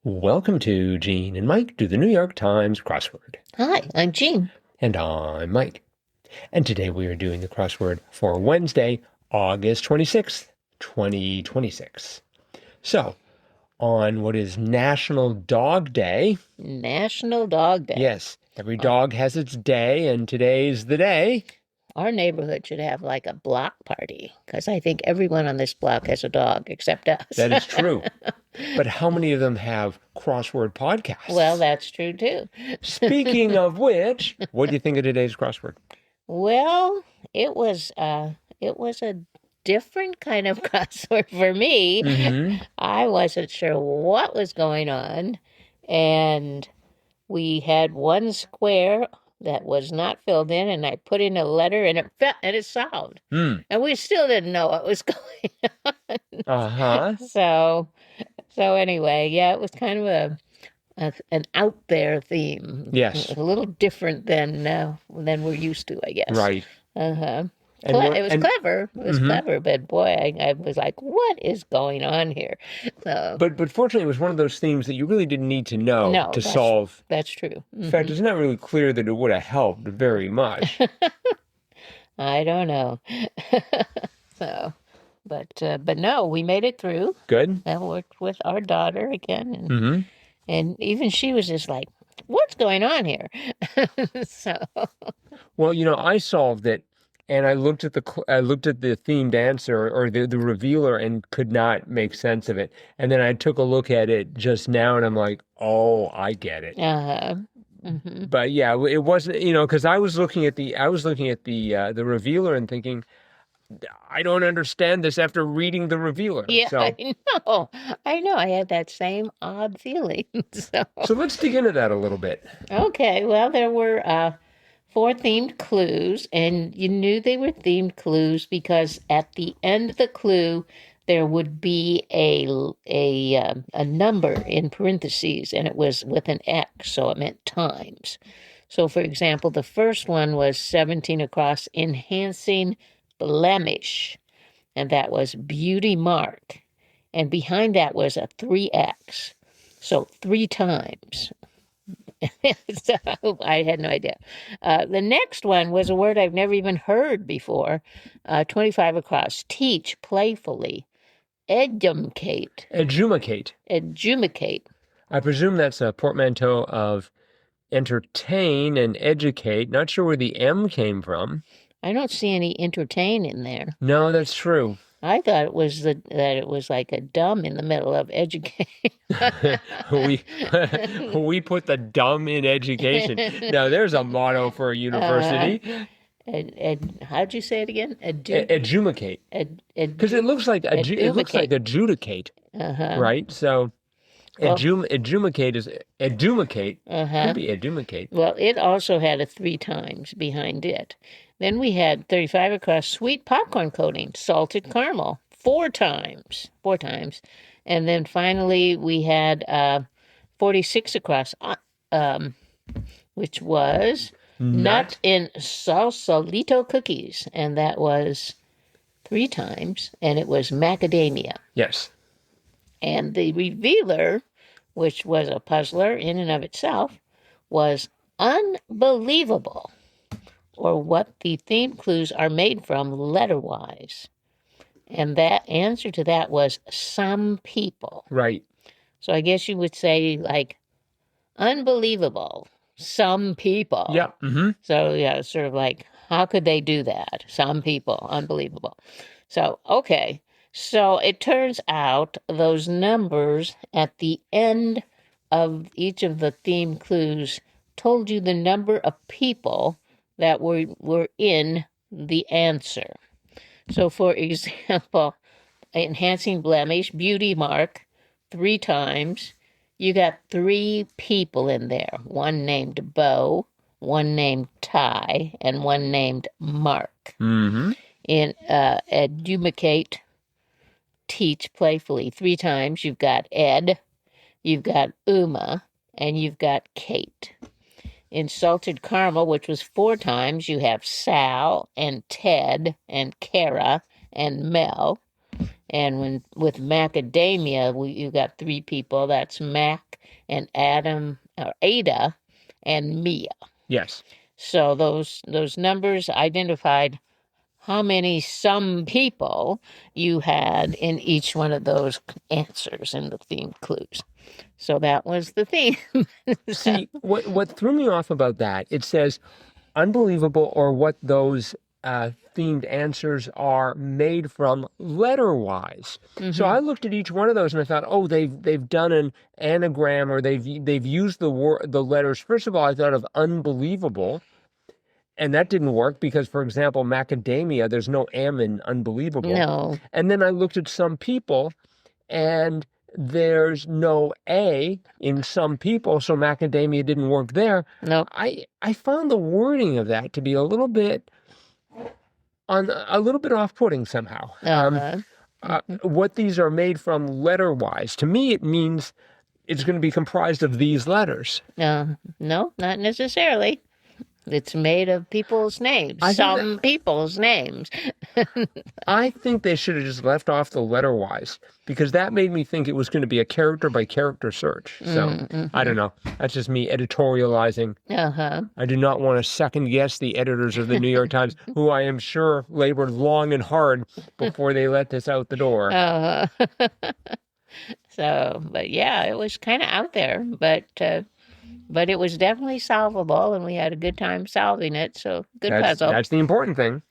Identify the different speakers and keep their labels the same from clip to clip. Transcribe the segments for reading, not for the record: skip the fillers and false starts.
Speaker 1: Welcome to Gene and Mike do the New York Times crossword.
Speaker 2: Hi, I'm Jean.
Speaker 1: And I'm Mike. And today we are doing the crossword for Wednesday, August 26th, 2026. So, on what is National Dog Day.
Speaker 2: National Dog Day.
Speaker 1: Yes, every dog has its day, and today's the day.
Speaker 2: Our neighborhood should have like a block party, because I think everyone on this block has a dog except us.
Speaker 1: That is true. But how many of them have crossword podcasts?
Speaker 2: Well, that's true too.
Speaker 1: Speaking of which, what do you think of today's crossword?
Speaker 2: Well, it was a different kind of crossword for me.
Speaker 1: Mm-hmm.
Speaker 2: I wasn't sure what was going on, and we had one square that was not filled in, and I put in a letter, and it solved. And we still didn't know what was going on.
Speaker 1: Uh-huh.
Speaker 2: So anyway, yeah, it was kind of an out there theme.
Speaker 1: Yes.
Speaker 2: A little different than we're used to, I guess.
Speaker 1: Right.
Speaker 2: Uh-huh. It was clever. It was clever, but boy, I was like, what is going on here? So,
Speaker 1: But fortunately, it was one of those themes that you really didn't need to know to solve.
Speaker 2: That's true.
Speaker 1: In fact, it's not really clear that it would have helped very much.
Speaker 2: I don't know. But no, we made it through.
Speaker 1: Good.
Speaker 2: I worked with our daughter again, and even she was just like, what's going on here?
Speaker 1: Well, I solved it, and I looked at the themed answer or the revealer and could not make sense of it. And then I took a look at it just now, and I'm like, oh, I get it. But yeah, it wasn't, because I was looking at the revealer and thinking, I don't understand this after reading the revealer.
Speaker 2: Yeah, so. I know. I had that same odd feeling.
Speaker 1: So let's dig into that a little bit.
Speaker 2: Okay. Well, there were 4 themed clues, and you knew they were themed clues because at the end of the clue there would be a number in parentheses, and it was with an X, so it meant times. So, for example, the first one was 17 across, enhancing blemish, and that was beauty mark, and behind that was a 3X, so 3 times. So I had no idea. The next one was a word I've never even heard before. 25 across, teach playfully, edumacate.
Speaker 1: I presume that's a portmanteau of entertain and educate. Not sure where the M came from.
Speaker 2: I don't see any entertain in there.
Speaker 1: No, that's true.
Speaker 2: I thought it was that it was like a dumb in the middle of educate.
Speaker 1: we put the dumb in education. Now there's a motto for a university.
Speaker 2: How'd you say it again?
Speaker 1: Edumacate. Because it looks like adjudicate. Right? So edumacate is edumacate. Could be edumacate.
Speaker 2: Well, it also had a 3 times behind it. Then we had 35 across, sweet popcorn coating, salted caramel, 4 times. And then finally we had 46 across, which was nut in salsalito cookies, and that was 3 times, and it was macadamia.
Speaker 1: Yes.
Speaker 2: And the revealer, which was a puzzler in and of itself, was unbelievable, or what the theme clues are made from letter-wise. And that answer to that was some people.
Speaker 1: Right.
Speaker 2: So I guess you would say, like, unbelievable, some people.
Speaker 1: Yeah.
Speaker 2: So, yeah, sort of like, how could they do that? Some people, unbelievable. So, okay. So it turns out those numbers at the end of each of the theme clues told you the number of people that were in the answer. So, for example, enhancing blemish, beauty mark, 3 times. You got 3 people in there. One named Bo, one named Ty, and one named Mark. In edumacate, teach playfully, 3 times. You've got Ed, you've got Uma, and you've got Kate. In salted caramel, which was 4 times, you have Sal and Ted and Kara and Mel. And with macadamia, you got three people. That's Mac and Adam, or Ada, and Mia.
Speaker 1: Yes.
Speaker 2: So those numbers identified how many some people you had in each one of those answers in the themed clues. So that was the theme.
Speaker 1: See, what threw me off about that, it says unbelievable, or what those themed answers are made from letter-wise. So I looked at each one of those and I thought, oh, they've done an anagram, or they've used the letters. First of all, I thought of unbelievable, and that didn't work because, for example, macadamia, there's no am in unbelievable.
Speaker 2: No.
Speaker 1: And then I looked at some people, and there's no A in some people, so macadamia didn't work there.
Speaker 2: No.
Speaker 1: I found the wording of that to be a little bit off-putting somehow. What these are made from letter-wise, to me, it means it's going to be comprised of these letters.
Speaker 2: No, not necessarily. It's made of people's names. Some people's names.
Speaker 1: I think they should have just left off the letter-wise, because that made me think it was going to be a character-by-character search. So, I don't know. That's just me editorializing. I do not want to second-guess the editors of the New York Times, who I am sure labored long and hard before they let this out the door.
Speaker 2: So, but yeah, it was kind of out there, but it was definitely solvable, and we had a good time solving it. So good puzzle.
Speaker 1: That's the important thing.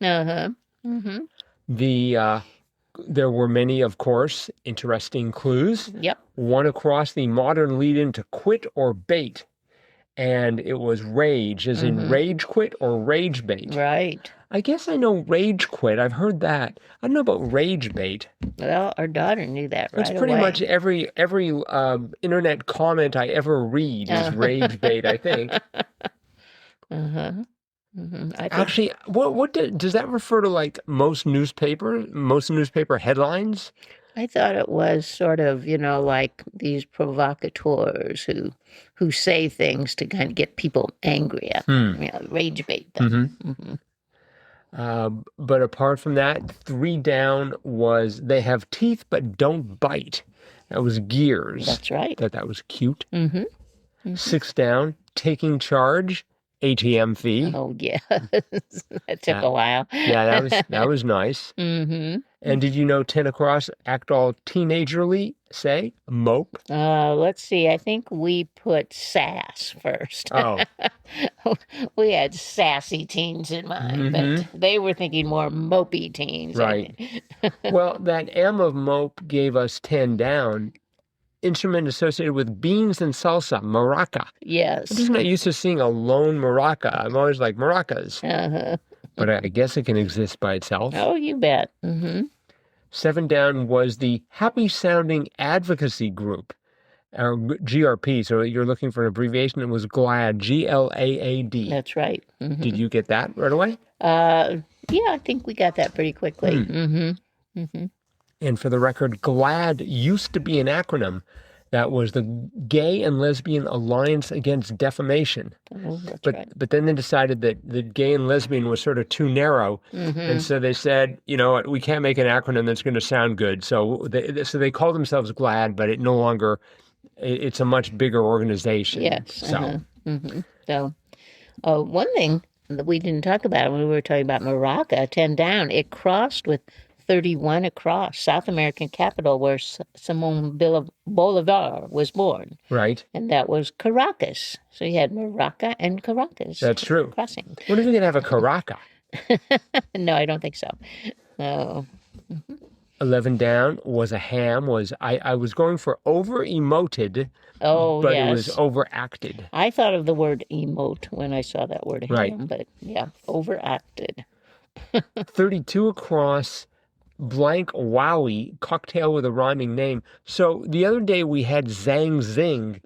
Speaker 1: There were many, of course, interesting clues.
Speaker 2: Yep.
Speaker 1: One across the modern lead-in to quit or bait, and it was rage, as in rage quit or rage bait.
Speaker 2: Right.
Speaker 1: I guess I know rage quit. I've heard that. I don't know about rage bait.
Speaker 2: Well, our daughter knew that right away.
Speaker 1: That's pretty much every internet comment I ever read is rage bait, I think. Actually, what does that refer to? Like most newspaper headlines?
Speaker 2: I thought it was sort of, like these provocateurs who say things to kind of get people angry, rage bait them.
Speaker 1: But apart from that, 3 down was they have teeth but don't bite. That was Gears.
Speaker 2: That's right.
Speaker 1: That was cute. 6 down, taking charge, ATM fee.
Speaker 2: Oh, yeah. That took a while.
Speaker 1: Yeah, that was nice. And did you know 10 across, act all teenagerly, say, mope?
Speaker 2: Let's see. I think we put sass first.
Speaker 1: Oh.
Speaker 2: We had sassy teens in mind, but they were thinking more mopey teens.
Speaker 1: Right. Well, that M of mope gave us 10 down. Instrument associated with beans and salsa, maraca.
Speaker 2: Yes.
Speaker 1: I'm just not used to seeing a lone maraca. I'm always like maracas. But I guess it can exist by itself.
Speaker 2: Oh, you bet.
Speaker 1: 7 down was the Happy Sounding Advocacy Group, or GRP. So you're looking for an abbreviation. It was GLAAD, GLAAD.
Speaker 2: That's right.
Speaker 1: Did you get that right away?
Speaker 2: Yeah, I think we got that pretty quickly.
Speaker 1: And for the record, GLAAD used to be an acronym. That was the Gay and Lesbian Alliance Against Defamation.
Speaker 2: Oh, that's
Speaker 1: right. But then they decided that the gay and lesbian was sort of too narrow. And so they said, you know what, we can't make an acronym that's going to sound good. So they call themselves GLAAD, but it no longer, it's a much bigger organization.
Speaker 2: Yes.
Speaker 1: So,
Speaker 2: So one thing that we didn't talk about when we were talking about Maraca, 10 down, it crossed with 31 across, South American capital where Simon Bolivar was born.
Speaker 1: Right.
Speaker 2: And that was Caracas. So you had Maraca and Caracas.
Speaker 1: That's true.
Speaker 2: Crossing.
Speaker 1: What if we could have a Caraca?
Speaker 2: No, I don't think so. No.
Speaker 1: 11 down was a ham. I was going for over-emoted,
Speaker 2: but
Speaker 1: it was overacted.
Speaker 2: I thought of the word emote when I saw that word ham,
Speaker 1: right.
Speaker 2: But yeah, overacted.
Speaker 1: 32 across, blank wowie, cocktail with a rhyming name. So the other day we had Zang Zing.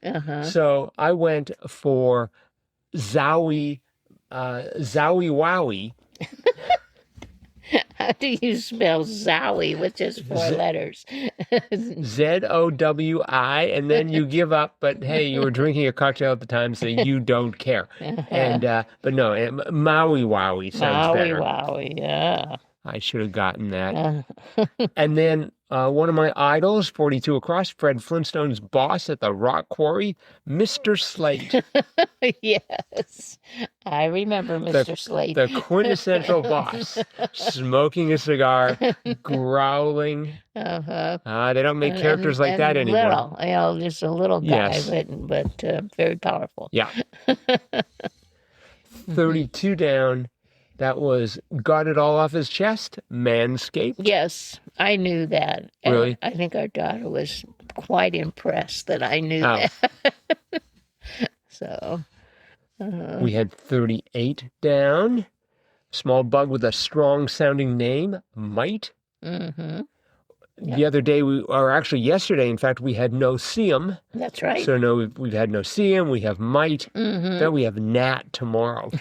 Speaker 1: So I went for Zowie Wowie.
Speaker 2: How do you spell Zowie with just 4 letters?
Speaker 1: Zowi, and then you give up, but hey, you were drinking a cocktail at the time, so you don't care. And but no, Maui Wowie sounds better.
Speaker 2: Maui Wowie, yeah.
Speaker 1: I should have gotten that.
Speaker 2: Uh,
Speaker 1: And then one of my idols, 42 across, Fred Flintstone's boss at the rock quarry, Mr. Slate,
Speaker 2: yes, I remember
Speaker 1: the
Speaker 2: Mr. Slate.
Speaker 1: the quintessential boss, smoking a cigar, growling.
Speaker 2: Uh-huh.
Speaker 1: They don't make characters like that
Speaker 2: And
Speaker 1: anymore.
Speaker 2: little, just a little guy,
Speaker 1: Yes.
Speaker 2: but very powerful.
Speaker 1: Yeah.
Speaker 2: Mhm.
Speaker 1: 32 down. That was got it all off his chest, Manscaped.
Speaker 2: Yes, I knew that. And
Speaker 1: Really?
Speaker 2: I think our daughter was quite impressed that I knew
Speaker 1: Oh.
Speaker 2: that. So,
Speaker 1: We had 38 down. Small bug with a strong sounding name, Mite.
Speaker 2: mm-hmm.
Speaker 1: The other day, or actually yesterday, in fact, we had no Seum.
Speaker 2: That's right.
Speaker 1: So no, we've had no Seum. We have Mite.
Speaker 2: Mm-hmm.
Speaker 1: Then we have Gnat tomorrow.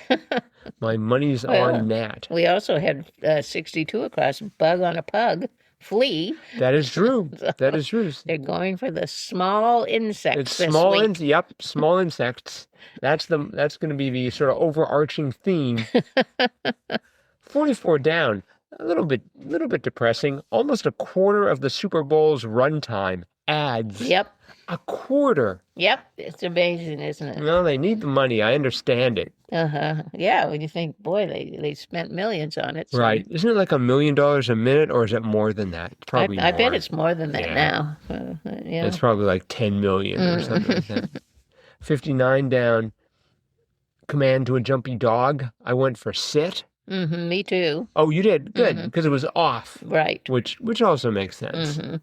Speaker 1: My money's
Speaker 2: Well,
Speaker 1: on Gnat.
Speaker 2: We also had 62 across, bug on a pug, flea.
Speaker 1: That is true. That is true.
Speaker 2: They're going for the small insects
Speaker 1: It's
Speaker 2: this
Speaker 1: small
Speaker 2: week.
Speaker 1: Yep, small insects. That's going to be the sort of overarching theme. 44 down. A little bit depressing. Almost a quarter of the Super Bowl's runtime ads.
Speaker 2: Yep.
Speaker 1: A quarter.
Speaker 2: Yep. It's amazing, isn't it?
Speaker 1: No, they need the money. I understand it.
Speaker 2: Uh-huh. Yeah, when you think, boy, they spent millions on it. So
Speaker 1: Right. Isn't it like $1 million a minute, or is it more than that? Probably
Speaker 2: I
Speaker 1: more.
Speaker 2: bet it's more than that
Speaker 1: Yeah.
Speaker 2: now. Yeah.
Speaker 1: It's probably like 10 million or something like that. 59 down. Command to a jumpy dog. I went for sit.
Speaker 2: Mm-hmm, me too.
Speaker 1: Oh, you did? Good,
Speaker 2: Mhm.
Speaker 1: because it was off,
Speaker 2: Right.
Speaker 1: which also makes sense.
Speaker 2: Mm-hmm.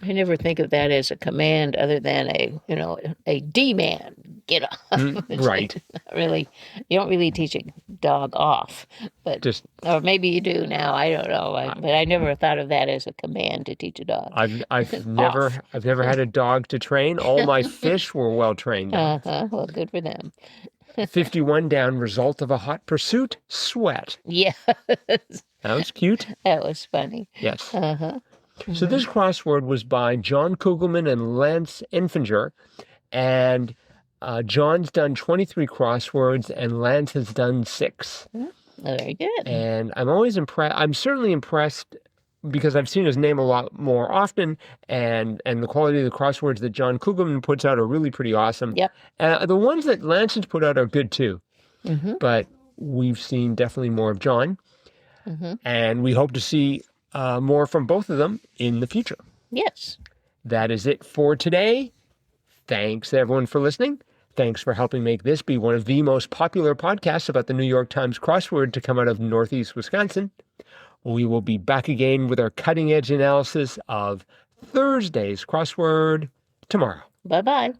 Speaker 2: I never think of that as a command other than a demand. Get off. It's
Speaker 1: Right.
Speaker 2: not really, you don't really teach a dog off, but
Speaker 1: Just
Speaker 2: or maybe you do now. I don't know. But I never thought of that as a command to teach a dog.
Speaker 1: I've never had a dog to train. All my fish were well trained.
Speaker 2: Uh-huh. Well, good for them.
Speaker 1: 51 down. Result of a hot pursuit. Sweat.
Speaker 2: Yes,
Speaker 1: That was cute.
Speaker 2: that was funny.
Speaker 1: Yes.
Speaker 2: Uh-huh.
Speaker 1: So this crossword was by John Kugelman and Lance Infinger, and John's done 23 crosswords and Lance has done 6.
Speaker 2: Very good.
Speaker 1: And I'm always impressed. I'm certainly impressed because I've seen his name a lot more often, and the quality of the crosswords that John Kugelman puts out are really pretty awesome.
Speaker 2: Yep.
Speaker 1: The ones that Lance has put out are good too,
Speaker 2: Mm-hmm.
Speaker 1: but we've seen definitely more of John,
Speaker 2: Mm-hmm.
Speaker 1: and we hope to see more from both of them in the future.
Speaker 2: Yes.
Speaker 1: That is it for today. Thanks, everyone, for listening. Thanks for helping make this be one of the most popular podcasts about the New York Times crossword to come out of Northeast Wisconsin. We will be back again with our cutting-edge analysis of Thursday's crossword tomorrow.
Speaker 2: Bye-bye.